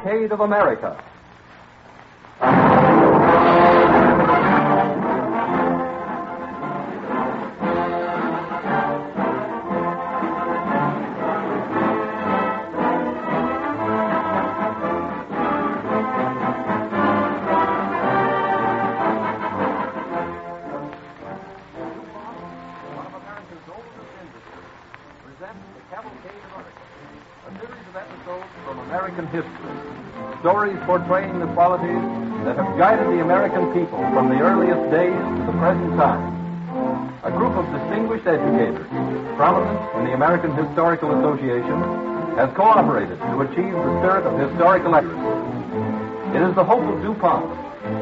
Cavalcade of America. Stories portraying the qualities that have guided the American people from the earliest days to the present time. A group of distinguished educators, prominent in the American Historical Association, has cooperated to achieve the spirit of historical accuracy. It is the hope of DuPont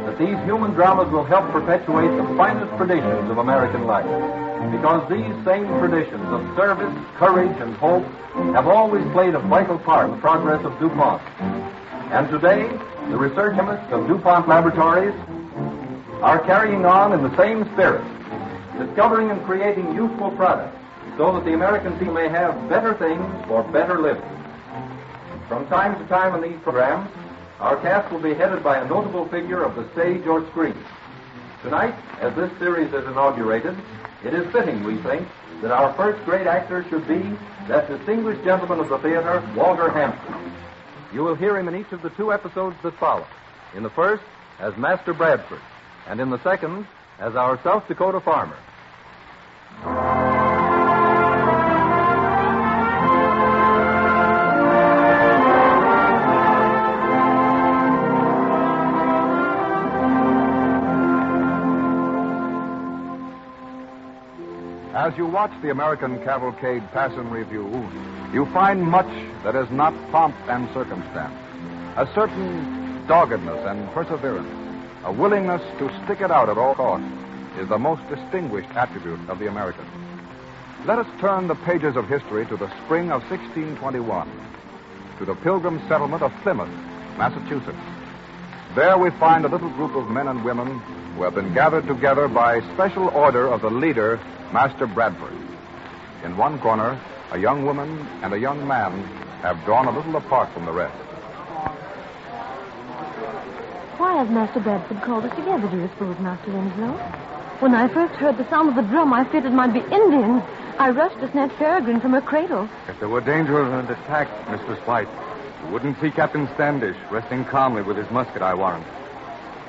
that these human dramas will help perpetuate the finest traditions of American life, because these same traditions of service, courage, and hope have always played a vital part in the progress of DuPont. And today, the research chemists of DuPont Laboratories are carrying on in the same spirit, discovering and creating useful products so that the American people may have better things for better living. From time to time in these programs, our cast will be headed by a notable figure of the stage or screen. Tonight, as this series is inaugurated, it is fitting, we think, that our first great actor should be that distinguished gentleman of the theater, Walter Hampden. You will hear him in each of the 2 episodes that follow. In the first, as Master Bradbury, and in the second, as our South Dakota farmer. As you watch the American Cavalcade pass in review, you find much that is not pomp and circumstance. A certain doggedness and perseverance, a willingness to stick it out at all costs, is the most distinguished attribute of the American. Let us turn the pages of history to the spring of 1621, to the Pilgrim settlement of Plymouth, Massachusetts. There we find a little group of men and women who have been gathered together by special order of the leader, Master Bradbury. In one corner, a young woman and a young man have drawn a little apart from the rest. Why has Master Bradford called us together, do you suppose, Master Winslow? When I first heard the sound of the drum, I feared it might be Indians. I rushed to snatch Peregrine from her cradle. If there were danger of an attack, Mistress White, you wouldn't see Captain Standish resting calmly with his musket, I warrant.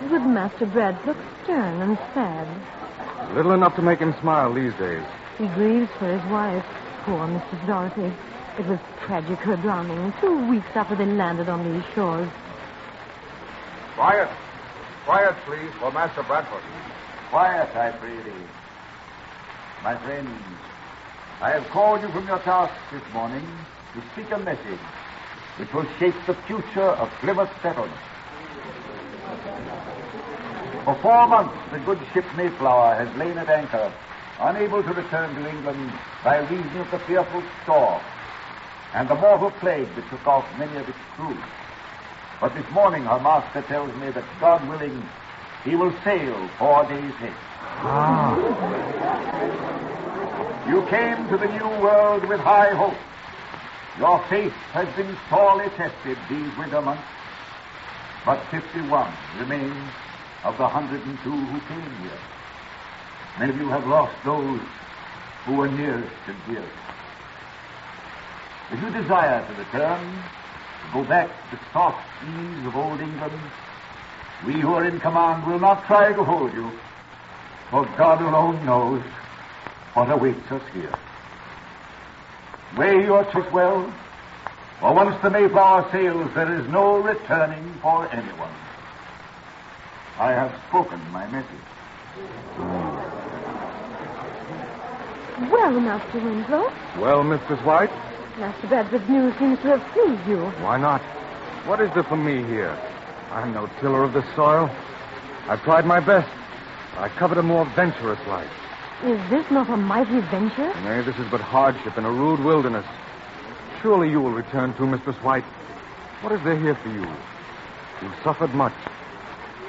Good Master Brad looks stern and sad. Little enough to make him smile these days. He grieves for his wife, poor Mrs. Dougherty. It was tragic, her drowning, 2 weeks after they landed on these shores. Quiet. Quiet, please, for Master Bradford. Quiet, I pray thee. My friends, I have called you from your task this morning to speak a message which will shape the future of Plymouth settlement. For 4 months, the good ship Mayflower has lain at anchor, unable to return to England by reason of the fearful storm and the mortal plague that took off many of its crew. But this morning, her master tells me that, God willing, he will sail 4 days hence. You came to the New World with high hope. Your faith has been sorely tested these winter months. But 51 remain of the 102 who came here. Many of you have lost those who were nearest and dearest. If you desire to return, to go back to the soft ease of old England, we who are in command will not try to hold you, for God alone knows what awaits us here. Weigh your choice well, for once the Mayflower sails, there is no returning for anyone. I have spoken my message. Well, Master Winslow. Well, Mistress White? Master Bradford's news seems to have pleased you. Why not? What is there for me here? I'm no tiller of the soil. I've tried my best. I covet a more venturous life. Is this not a mighty venture? Nay, this is but hardship in a rude wilderness. Surely you will return too, Mistress White. What is there here for you? You've suffered much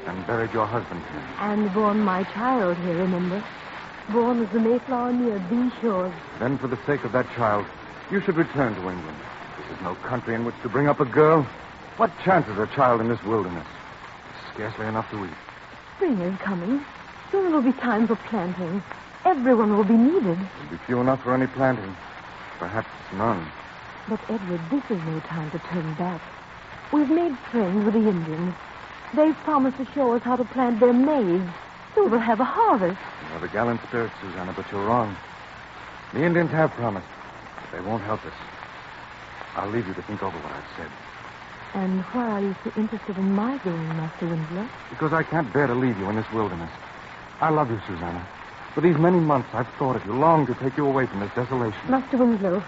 and buried your husband here. And born my child here, remember? Born as the Mayflower near these shores. Then, for the sake of that child, you should return to England. This is no country in which to bring up a girl. What chance is a child in this wilderness? Scarcely enough to eat. Spring is coming. Soon it will be time for planting. Everyone will be needed. There'll be few enough for any planting. Perhaps none. But, Edward, this is no time to turn back. We've made friends with the Indians. They've promised to show us how to plant their maize. Soon we'll have a harvest. You have a gallant spirit, Susanna, but you're wrong. The Indians have promised, but they won't help us. I'll leave you to think over what I've said. And why are you so interested in my going, Master Winslow? Because I can't bear to leave you in this wilderness. I love you, Susanna. For these many months, I've thought of you, longed to take you away from this desolation. Master Winslow,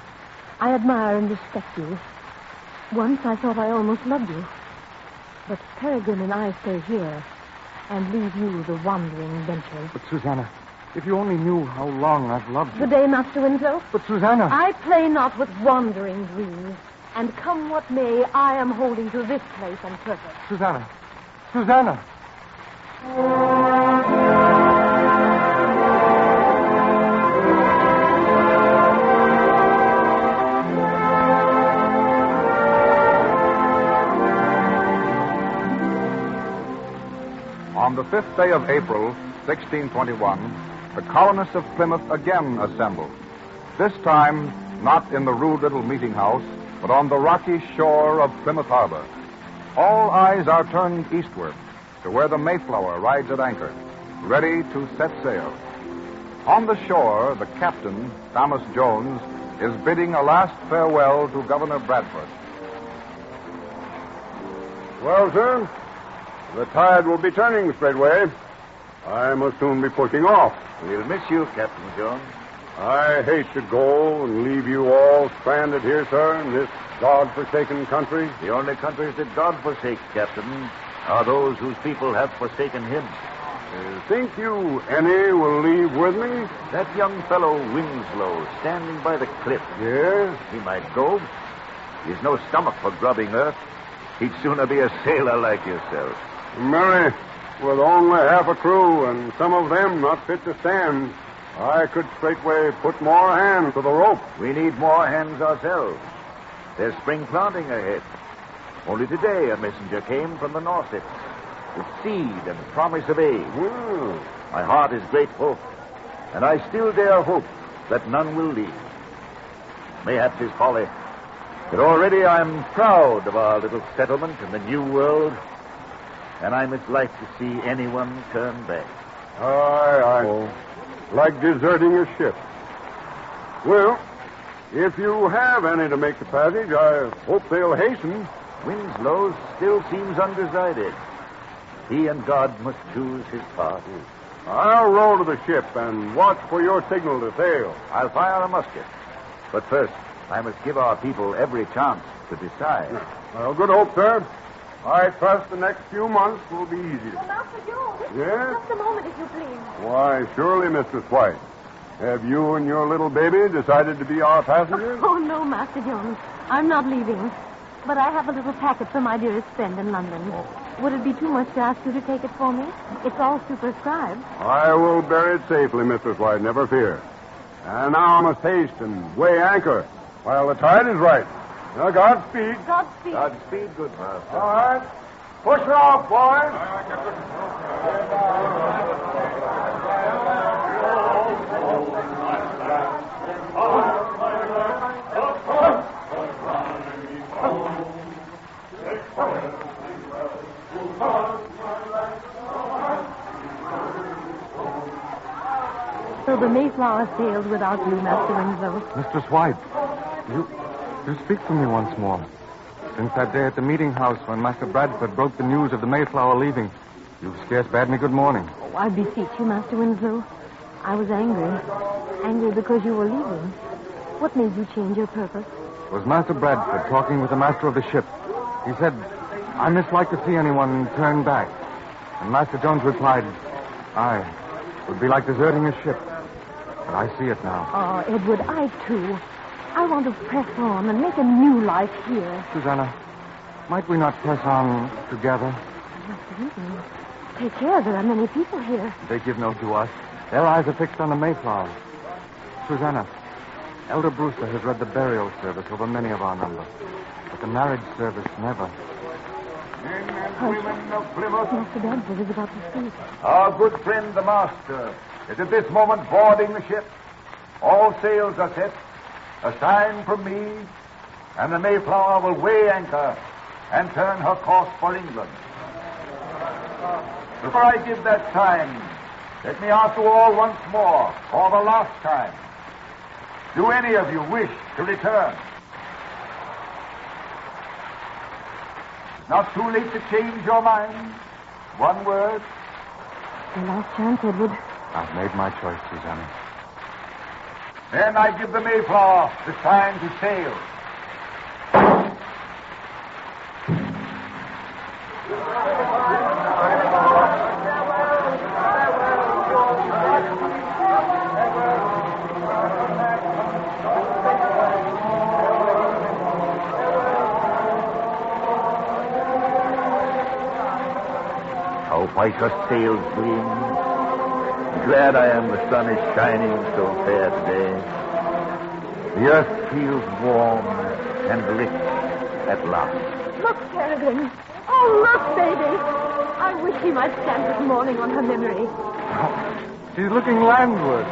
I admire and respect you. Once I thought I almost loved you. But Peregrine and I stay here and leave you the wandering venture. But, Susanna, if you only knew how long I've loved you. Good day, Master Winslow. But, Susanna... I play not with wandering dreams. And come what may, I am holding to this place on purpose. Susanna! Susanna! On the 5th day of April, 1621, the colonists of Plymouth again assembled. This time, not in the rude little meeting house, but on the rocky shore of Plymouth Harbor. All eyes are turned eastward to where the Mayflower rides at anchor, ready to set sail. On the shore, the captain, Thomas Jones, is bidding a last farewell to Governor Bradford. Well, sir, the tide will be turning straightway. I must soon be pushing off. We'll miss you, Captain Jones. I hate to go and leave you all stranded here, sir, in this God-forsaken country. The only countries that God forsakes, Captain, are those whose people have forsaken him. Think you any will leave with me? That young fellow, Winslow, standing by the cliff. Yes? He might go. He's no stomach for grubbing earth. He'd sooner be a sailor like yourself. Mary, with only half a crew and some of them not fit to stand, I could straightway put more hands to the rope. We need more hands ourselves. There's spring planting ahead. Only today a messenger came from the North with seed and promise of aid. Well, My heart is grateful, and I still dare hope that none will leave. Mayhaps it's folly, but already I'm proud of our little settlement in the New World, and I mislike to see anyone turn back. Aye. Like deserting a ship. Well, if you have any to make the passage, I hope they'll hasten. Winslow still seems undecided. He and God must choose his part. I'll row to the ship and watch for your signal to sail. I'll fire a musket. But first, I must give our people every chance to decide. Well, good hope, sir. I trust the next few months will be easier. Oh, Master Jones. Yes? Just a moment, if you please. Why, surely, Mistress White. Have you and your little baby decided to be our passengers? Oh, no, Master Jones. I'm not leaving. But I have a little packet for my dearest friend in London. Would it be too much to ask you to take it for me? It's all superscribed. I will bear it safely, Mistress White, never fear. And now I must haste and weigh anchor while the tide is right. Now, Godspeed. Godspeed. Godspeed, good master. All right. Push her off, boys. So the Mayflower sailed without you, Master Winslow. Mistress White, you speak to me once more. Since that day at the meeting house when Master Bradford broke the news of the Mayflower leaving, you've scarce bade me good morning. Oh, I beseech you, Master Winslow. I was angry. Angry because you were leaving. What made you change your purpose? It was Master Bradford talking with the master of the ship. He said, I mislike to see anyone turn back. And Master Jones replied, aye, it would be like deserting a ship. But I see it now. Oh, Edward, I too. I want to press on and make a new life here. Susanna, might we not press on together? Master Winslow, take care. There are many people here. They give no to us. Their eyes are fixed on the Mayflower. Susanna, Elder Brewster has read the burial service over many of our number. But the marriage service never. and women of Plymouth. Master Bradbury is about to speak. Our good friend, the master, is at this moment boarding the ship. All sails are set. A sign from me, and the Mayflower will weigh anchor and turn her course for England. Before I give that sign, let me ask you all once more, for the last time, do any of you wish to return? Not too late to change your mind? One word? The last chance, Edward. I've made my choice, Susanna. Then I give the Mayflower the sign to sail. How white her sails gleam. Glad I am the sun is shining so fair today. The earth feels warm and rich at last. Look, Peregrine. Oh, look, baby. I wish he might stand this morning on her memory. She's looking landward.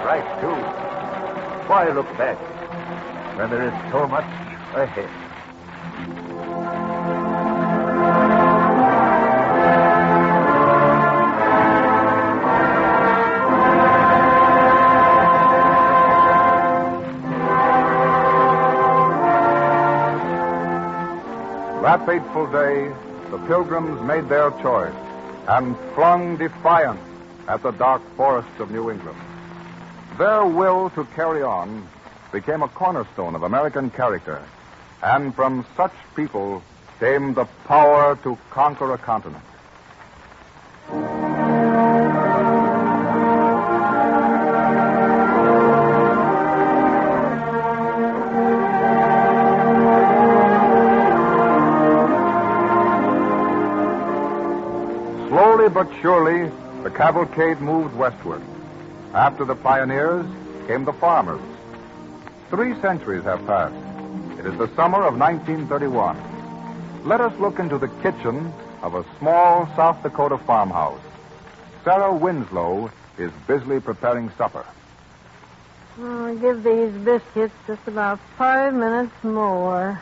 Right, too. Why look back when there is so much ahead? That fateful day, the Pilgrims made their choice and flung defiance at the dark forests of New England. Their will to carry on became a cornerstone of American character, and from such people came the power to conquer a continent. Slowly but surely, the cavalcade moved westward. After the pioneers came the farmers. 3 centuries have passed. It is the summer of 1931. Let us look into the kitchen of a small South Dakota farmhouse. Sarah Winslow is busily preparing supper. I'll give these biscuits just about 5 minutes more.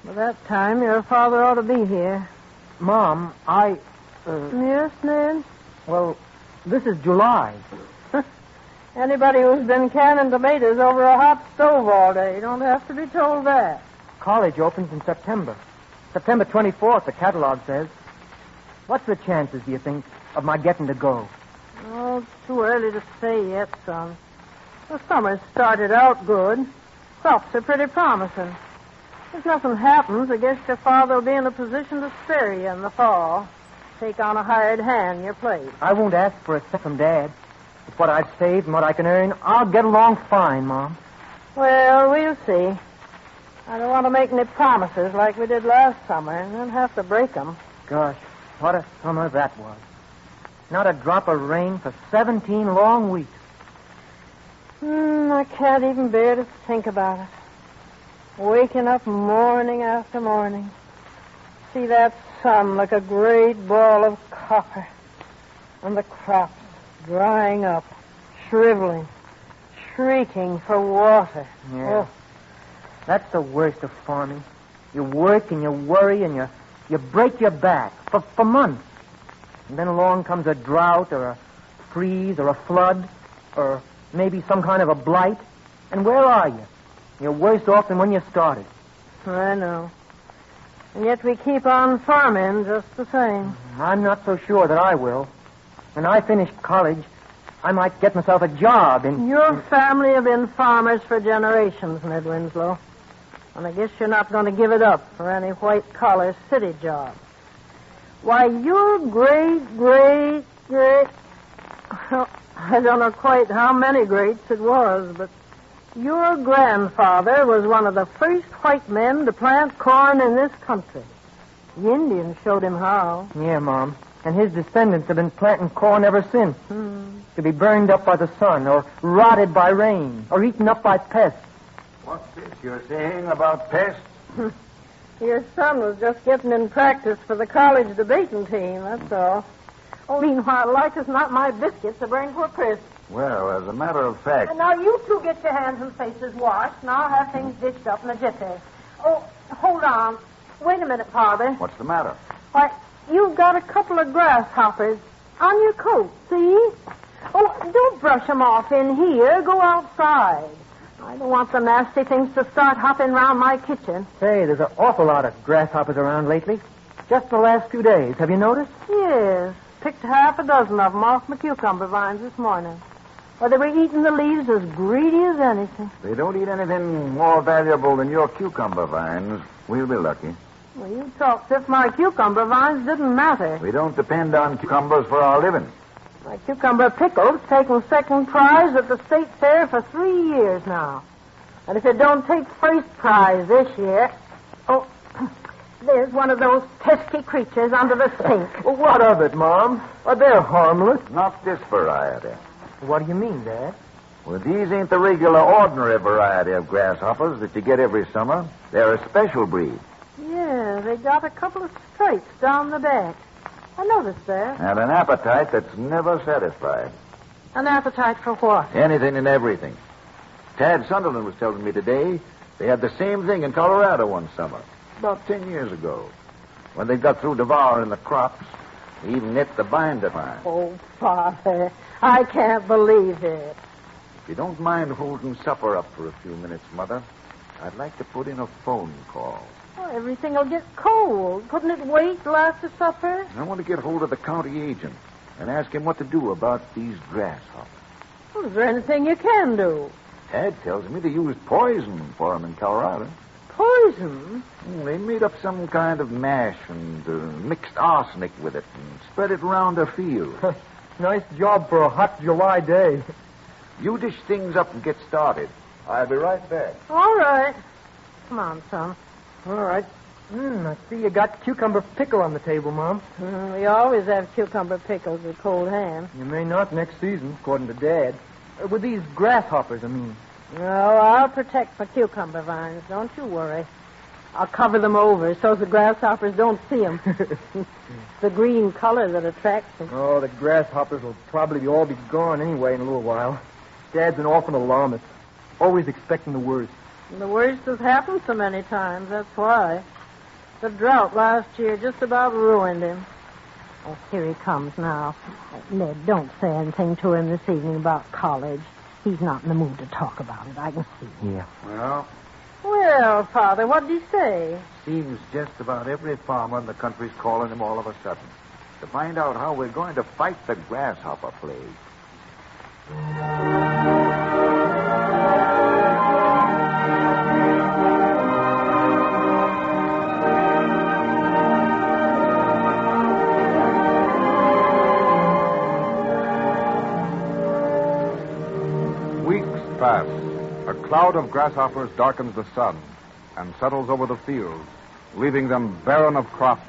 By that time, your father ought to be here. Mom, Yes, Ned? well, this is July. Anybody who's been canning tomatoes over a hot stove all day don't have to be told that. College opens in September. September 24th, the catalog says. What's the chances, do you think, of my getting to go? Oh, it's too early to say yet, son. The summer's started out good. Crops are pretty promising. If nothing happens, I guess your father will be in a position to spare you in the fall. Take on a hired hand in your place. I won't ask for a cent from Dad. With what I've saved and what I can earn, I'll get along fine, Mom. Well, we'll see. I don't want to make any promises like we did last summer and then have to break them. Gosh, what a summer that was. Not a drop of rain for 17 long weeks. I can't even bear to think about it. Waking up morning after morning. See that sun like a great ball of copper. And the crops drying up, shriveling, shrieking for water. Yeah. Oh. That's the worst of farming. You work and you worry and you break your back for months. And then along comes a drought or a freeze or a flood or maybe some kind of a blight. And where are you? You're worse off than when you started. I know. And yet we keep on farming just the same. I'm not so sure that I will. When I finish college, I might get myself a job in... Your family have been farmers for generations, Ned Winslow. And I guess you're not going to give it up for any white-collar city job. Why, your great... Well, I don't know quite how many greats it was, but your grandfather was one of the first white men to plant corn in this country. The Indians showed him how. Yeah, Mom. And his descendants have been planting corn ever since. To be burned up by the sun, or rotted by rain, or eaten up by pests. What's this you're saying about pests? Your son was just getting in practice for the college debating team, that's all. Oh, meanwhile, like as not, my biscuits are burning for crisp. Well, as a matter of fact... And now you two get your hands and faces washed, and I'll have things dished up in a jiffy. Oh, hold on. Wait a minute, Father. What's the matter? Why, you've got a couple of grasshoppers on your coat, see? Oh, don't brush them off in here. Go outside. I don't want the nasty things to start hopping around my kitchen. Say, there's an awful lot of grasshoppers around lately. Just the last few days. Have you noticed? Yes. Picked half a dozen of them off my cucumber vines this morning. Well, they were eating the leaves as greedy as anything. They don't eat anything more valuable than your cucumber vines. We'll be lucky. Well, you talk as if my cucumber vines didn't matter. We don't depend on cucumbers for our living. My cucumber pickle's taken second prize at the state fair for 3 years now. And if it don't take first prize this year... Oh, there's one of those pesky creatures under the sink. Well, what of it, Mom? They're harmless. Not this variety. What do you mean, Dad? Well, these ain't the regular, ordinary variety of grasshoppers that you get every summer. They're a special breed. Yeah, they got a couple of stripes down the back. I noticed that. And an appetite that's never satisfied. An appetite for what? Anything and everything. Tad Sunderland was telling me today they had the same thing in Colorado one summer, about 10 years ago. When they got through devouring the crops, they even knit the binder pine. Oh, Father, I can't believe it. If you don't mind holding supper up for a few minutes, Mother, I'd like to put in a phone call. Oh, everything will get cold. Couldn't it wait till after supper? I want to get hold of the county agent and ask him what to do about these grasshoppers. Well, is there anything you can do? Tad tells me they used poison for them in Colorado. Poison? They made up some kind of mash and mixed arsenic with it and spread it around their field. Nice job for a hot July day. You dish things up and get started. I'll be right back. All right. Come on, son. All right. I see you got cucumber pickle on the table, Mom. We always have cucumber pickles with cold ham. You may not next season, according to Dad. With these grasshoppers, I mean. No, I'll protect my cucumber vines. Don't you worry. I'll cover them over so the grasshoppers don't see them. It's the green color that attracts them. Oh, the grasshoppers will probably all be gone anyway in a little while. Dad's an awful alarmist. Always expecting the worst. And the worst has happened so many times, that's why. The drought last year just about ruined him. Oh, here he comes now. Ned, don't say anything to him this evening about college. He's not in the mood to talk about it, I can see. Yeah. Well, Father, what did he say? Seems just about every farmer in the country's calling him all of a sudden to find out how we're going to fight the grasshopper plague. Pass. A cloud of grasshoppers darkens the sun and settles over the fields, leaving them barren of crops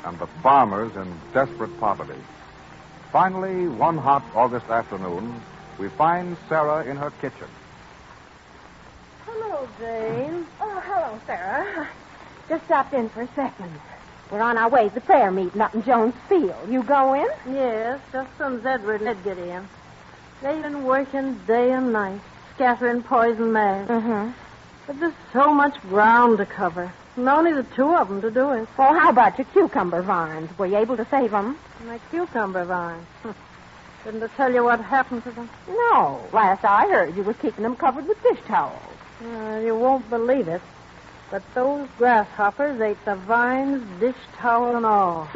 and the farmers in desperate poverty. Finally, one hot August afternoon, we find Sarah in her kitchen. Hello, Jane. Oh, hello, Sarah. Just stopped in for a second. We're on our way to the prayer meeting up in Jones Field. You going? Yes, just since Edward and Ed get in. They've been working day and night, scattering poison mass. Mm-hmm. But there's so much ground to cover, and only the two of them to do it. Well, how about your cucumber vines? Were you able to save them? My cucumber vines. Didn't I tell you what happened to them? No. Last I heard, you were keeping them covered with dish towels. You won't believe it, but those grasshoppers ate the vines, dish towel, and all.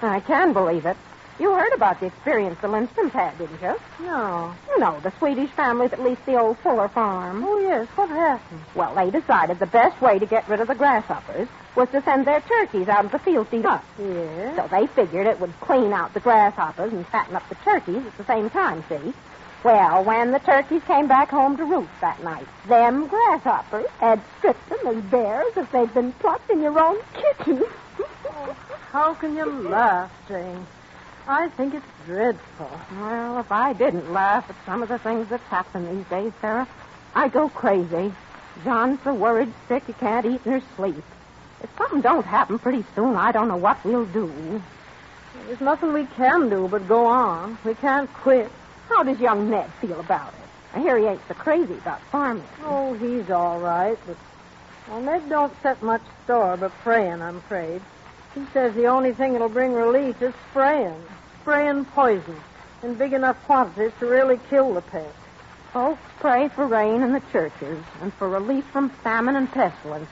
I can believe it. You heard about the experience the Lindströms had, didn't you? No. You know, the Swedish family that leased the old Fuller farm. Oh, yes. What happened? Well, they decided the best way to get rid of the grasshoppers was to send their turkeys out of the field to eat up. Yes. So they figured it would clean out the grasshoppers and fatten up the turkeys at the same time, see? Well, when the turkeys came back home to roost that night, them grasshoppers had stripped them as bare as if they'd been plucked in your own kitchen. How can you laugh, Jane? I think it's dreadful. Well, if I didn't laugh at some of the things that's happened these days, Sarah, I'd go crazy. John's so worried sick he can't eat nor sleep. If something don't happen pretty soon, I don't know what we'll do. There's nothing we can do but go on. We can't quit. How does young Ned feel about it? I hear he ain't so crazy about farming. Oh, he's all right, but Ned don't set much store by praying, I'm afraid. He says the only thing that'll bring relief is spraying. Spraying poison in big enough quantities to really kill the pest. Folks pray for rain in the churches and for relief from famine and pestilence.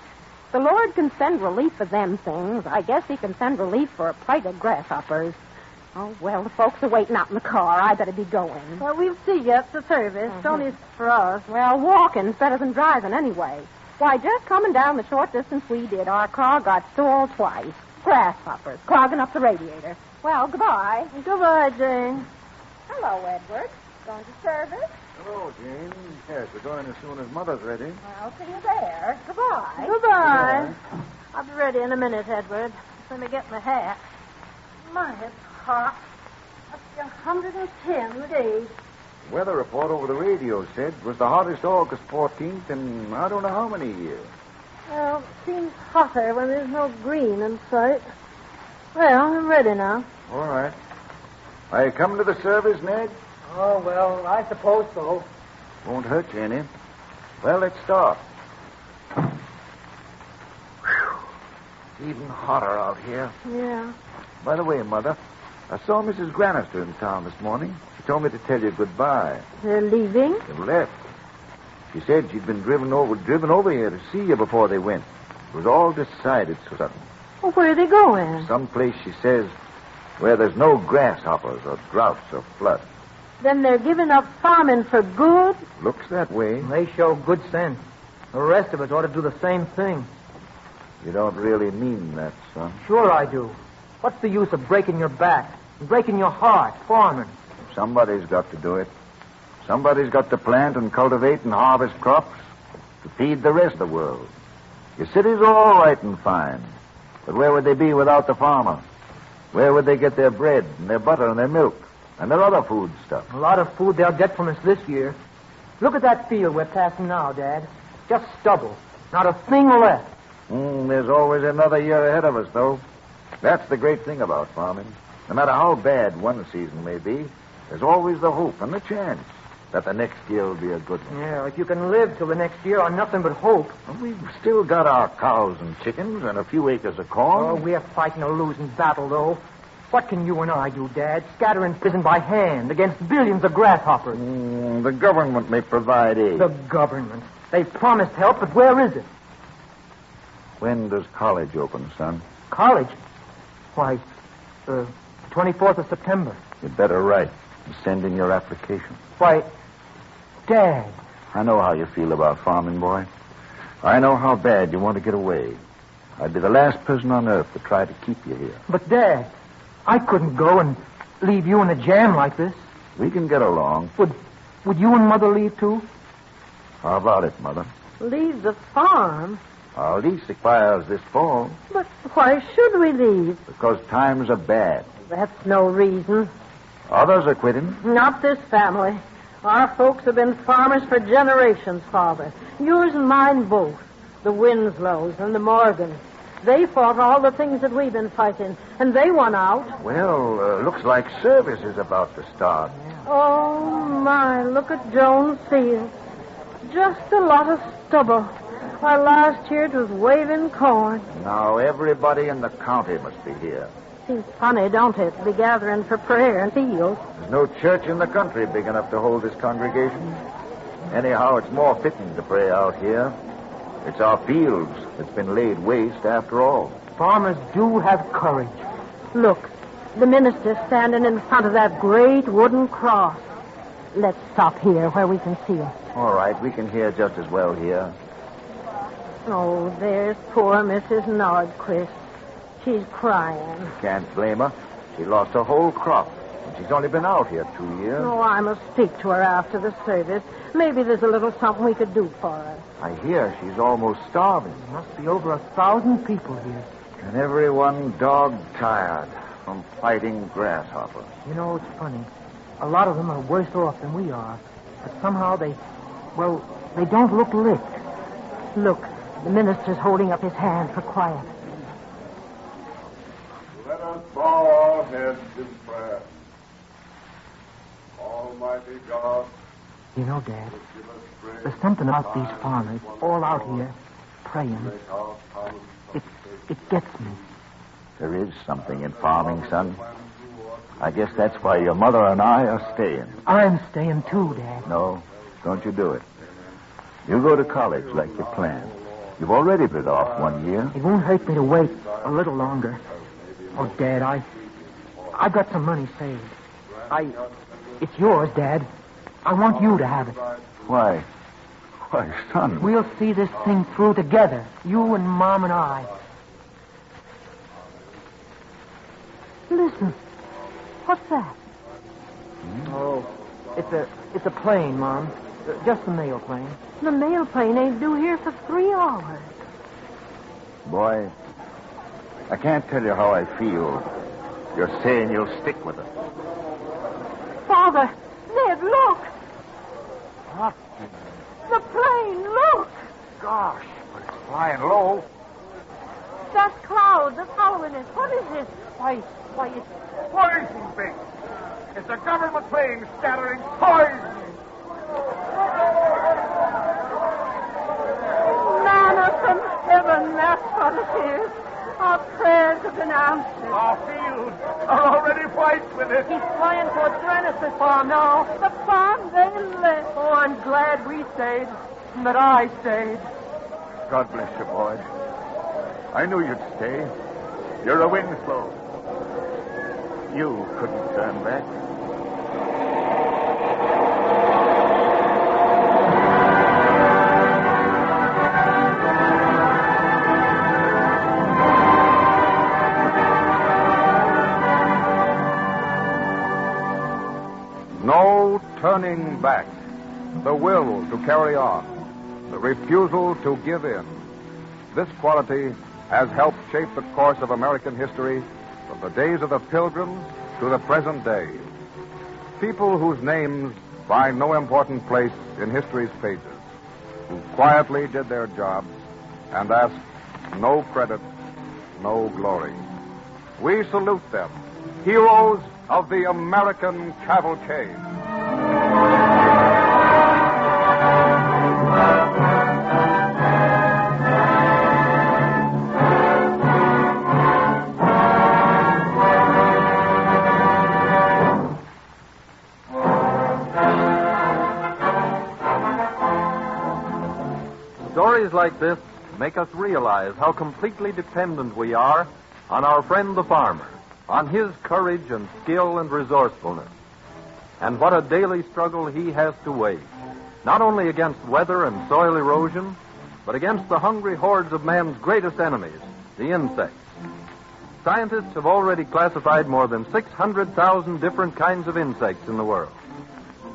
The Lord can send relief for them things. I guess he can send relief for a plague of grasshoppers. Oh, well, the folks are waiting out in the car. I better be going. Well, we'll see you at the service. It's only for us. Well, walking's better than driving anyway. Why, just coming down the short distance we did, our car got stalled twice. Grasshoppers clogging up the radiator. Well, goodbye. Goodbye, Jane. Hello, Edward. Going to service? Hello, Jane. Yes, we're going as soon as Mother's ready. I'll see you there. Goodbye. Goodbye. I'll be ready in a minute, Edward. Let me get my hat. My, it's hot. Up to 110 days. Weather report over the radio said it was the hottest August 14th in I don't know how many years. Well, it seems hotter when there's no green in sight. Well, I'm ready now. All right. Are you coming to the service, Ned? Oh, well, I suppose so. Won't hurt you any. Well, let's start. Whew. Even hotter out here. Yeah. By the way, Mother, I saw Mrs. Granister in town this morning. She told me to tell you goodbye. They're leaving? They left. She said she'd been driven over here to see you before they went. It was all decided so sudden. Well, where are they going? Someplace, she says, where there's no grasshoppers or droughts or flood. Then they're giving up farming for good? Looks that way. They show good sense. The rest of us ought to do the same thing. You don't really mean that, son. Sure I do. What's the use of breaking your back and breaking your heart farming? Somebody's got to do it. Somebody's got to plant and cultivate and harvest crops to feed the rest of the world. Your cities are all right and fine, but where would they be without the farmer? Where would they get their bread and their butter and their milk and their other food stuff? A lot of food they'll get from us this year. Look at that field we're passing now, Dad. Just stubble. Not a thing left. There's always another year ahead of us, though. That's the great thing about farming. No matter how bad one season may be, there's always the hope and the chance that the next year will be a good one. Yeah, if you can live till the next year on nothing but hope. Well, we've still got our cows and chickens and a few acres of corn. Oh, we're fighting a losing battle, though. What can you and I do, Dad? Scattering prison by hand against billions of grasshoppers. The government may provide aid. The government. They've promised help, but where is it? When does college open, son? College? Why, 24th of September. You'd better write and send in your application. Why, Dad. I know how you feel about farming, boy. I know how bad you want to get away. I'd be the last person on earth to try to keep you here. But, Dad, I couldn't go and leave you in a jam like this. We can get along. Would you and Mother leave, too? How about it, Mother? Leave the farm? Our lease expires this fall. But why should we leave? Because times are bad. That's no reason. Others are quitting. Not this family. Our folks have been farmers for generations, Father. Yours and mine both. The Winslows and the Morgans. They fought all the things that we've been fighting, and they won out. Well, looks like service is about to start. Oh, my, look at Jones' field. Just a lot of stubble. While last year it was waving corn. Now everybody in the county must be here. Seems funny, don't it, to be gathering for prayer in fields? There's no church in the country big enough to hold this congregation. Anyhow, it's more fitting to pray out here. It's our fields that's been laid waste after all. Farmers do have courage. Look, the minister's standing in front of that great wooden cross. Let's stop here where we can see it. All right, we can hear just as well here. Oh, there's poor Mrs. Nordquist. She's crying. Can't blame her. She lost her whole crop. And she's only been out here 2 years. Oh, I must speak to her after the service. Maybe there's a little something we could do for her. I hear she's almost starving. There must be over 1,000 people here. And everyone dog-tired from fighting grasshoppers. You know, it's funny. A lot of them are worse off than we are. But somehow they don't look licked. Look, the minister's holding up his hand for quiet. us bow our heads in prayer. Almighty God, You know, Dad, give us grace. there's something about these farmers all out here praying. Make our promise It gets me. There is something in farming, son. I guess that's why your mother and I are staying. I'm staying too, Dad. No, don't you do it. You go to college like you planned. You've already been off 1 year. It won't hurt me to wait a little longer. Oh, Dad, I've got some money saved. It's yours, Dad. I want you to have it. Why? Why, son. We'll see this thing through together, you and Mom and I. Listen. What's that? Oh, it's a plane, Mom. Just the mail plane. The mail plane ain't due here for 3 hours. Boy, I can't tell you how I feel. You're saying you'll stick with it. Father, Ned, look. What? The plane, look. Gosh, but it's flying low. Dust clouds are following us. What is this? Why, it's... Poison bait. It's a government plane scattering poison. Manna from heaven, that's what it is. Our prayers have been answered. Our fields are already white with it. He's flying towards Rennis's farm now. The farm they left. Oh, I'm glad we stayed. And that I stayed. God bless you, boy. I knew you'd stay. You're a Winslow. You couldn't turn back. No turning back. The will to carry on. The refusal to give in. This quality has helped shape the course of American history from the days of the Pilgrims to the present day. People whose names find no important place in history's pages, who quietly did their jobs and asked no credit, no glory. We salute them, heroes of the American Cavalcade. Stories like this make us realize how completely dependent we are on our friend the farmer, on his courage and skill and resourcefulness, and what a daily struggle he has to wage, not only against weather and soil erosion, but against the hungry hordes of man's greatest enemies, the insects. Scientists have already classified more than 600,000 different kinds of insects in the world.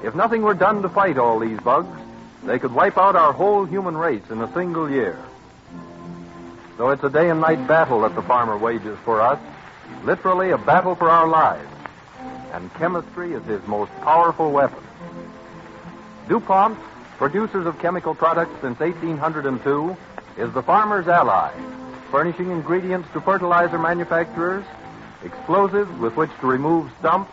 If nothing were done to fight all these bugs, they could wipe out our whole human race in a single year. So it's a day and night battle that the farmer wages for us, literally a battle for our lives. And chemistry is his most powerful weapon. DuPont, producers of chemical products since 1802, is the farmer's ally, furnishing ingredients to fertilizer manufacturers, explosives with which to remove stumps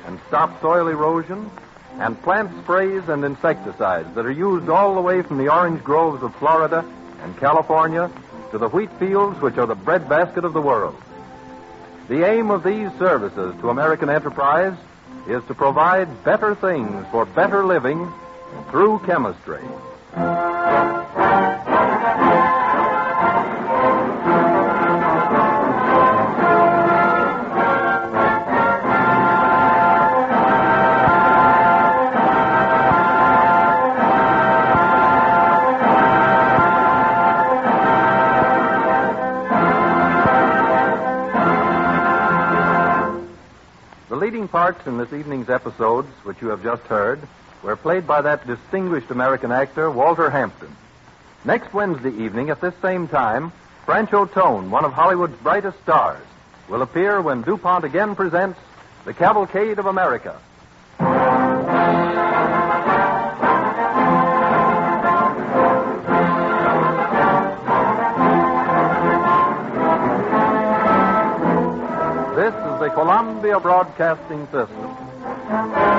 and stop soil erosion, and plant sprays and insecticides that are used all the way from the orange groves of Florida and California to the wheat fields which are the breadbasket of the world. The aim of these services to American enterprise is to provide better things for better living through chemistry. The leading parts in this evening's episodes, which you have just heard, were played by that distinguished American actor, Walter Hampden. Next Wednesday evening at this same time, Branch O'Tone, one of Hollywood's brightest stars, will appear when DuPont again presents The Cavalcade of America. This Columbia Broadcasting System.